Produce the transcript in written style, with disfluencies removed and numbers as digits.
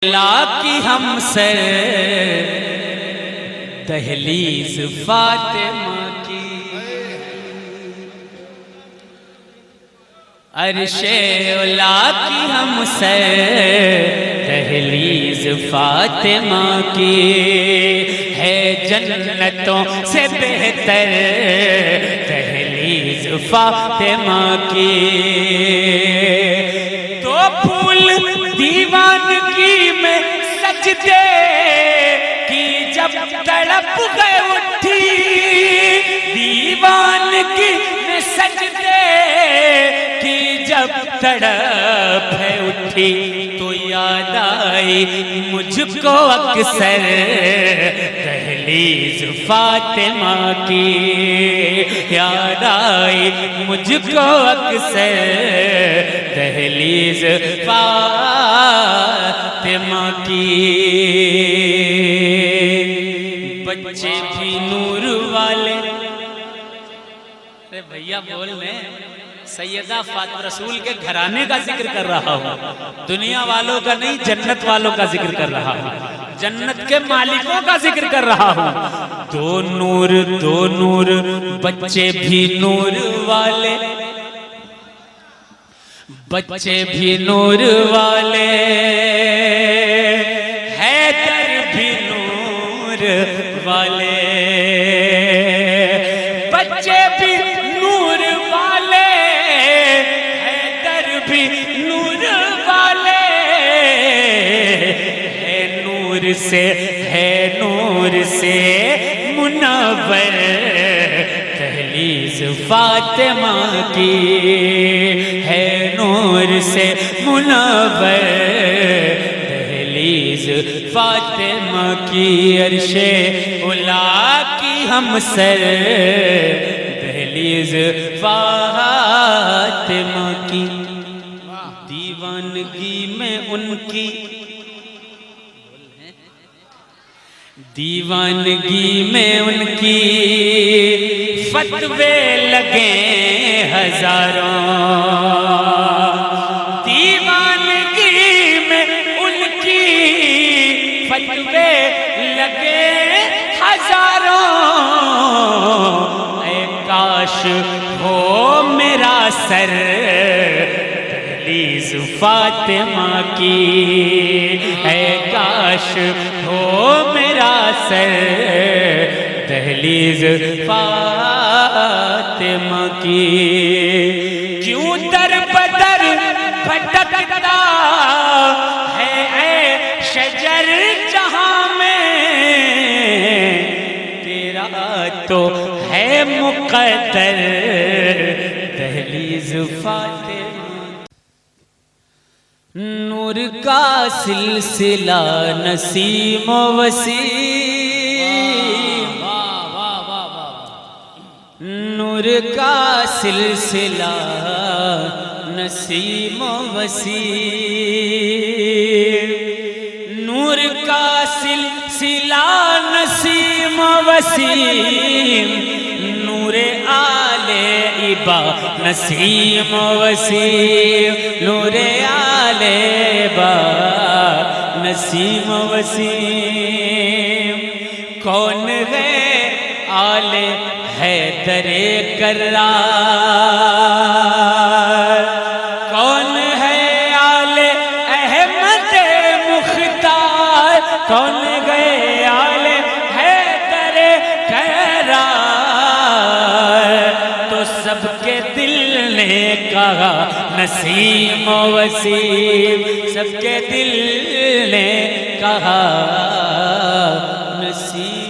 لا کی ہم سر دہلیز فاطمہ کی، عرش اولا کی ہم سر دہلیز فاطمہ کی، ہے جنتوں سے بہتر دہلیز فاطمہ کی۔ تو پھول دیوانگی میں سجدے کی جب تڑپ گئے اٹھی، دیوانگی میں سجدے کی جب تڑپ ہے اٹھی، تو یاد آئی مجھ کو اکثر دہلیز فاطمہ کی، یاد آئی مجھ کو اکثر دہلیز فاطمہ کی۔ بچے بھی نور والے، ارے بھیا بول میں سیدہ فاطمہ رسول کے گھرانے کا ذکر کر رہا ہوں، دنیا والوں کا نہیں، جنت والوں کا ذکر کر رہا ہوں، جنت کے مالکوں کا ذکر کر رہا ہوں۔ دو نور بچے بھی نور والے، بچے بھی نور والے، حیدر بھی نور والے، بچے بھی نور والے، حیدر بھی نور والے، ہے نور سے منور دہلیز فاطمہ کی، ہے نور سے منور دہلیز فاطمہ کی، عرش اولا کی ہم سر دہلیز فاطمہ کی۔ دیوانگی میں ان کی، دیوانگی میں ان کی فتوے لگے ہزاروں، دیوانگی میں ان کی فتوے لگے ہزاروں، اے کاش ہو میرا سر دہلیز فاطمہ کی، اے کاش ہو میرا سر دہلیز فاطمہ کی۔ کیوں در بدر بھٹکتا ہے اے شجر جہاں میں، تیرا تو ہے مقدر دہلیز فاطمہ۔ نور کا سلسلہ نسیم و وسیم، نور کا سلسلہ نسیم و وسیم، نور کا سلسلہ نسیم و وسیم، نور آل عبا نسیم و وسیم، نور آل عبا نسیم و وسیم۔ کون ہے آل حیدر کرار، کون ہے آل احمد مختار، کون گئے آل حیدر کرار، تو سب کے دل نے کہا نسیم و وسیم، سب کے دل نے کہا نسیم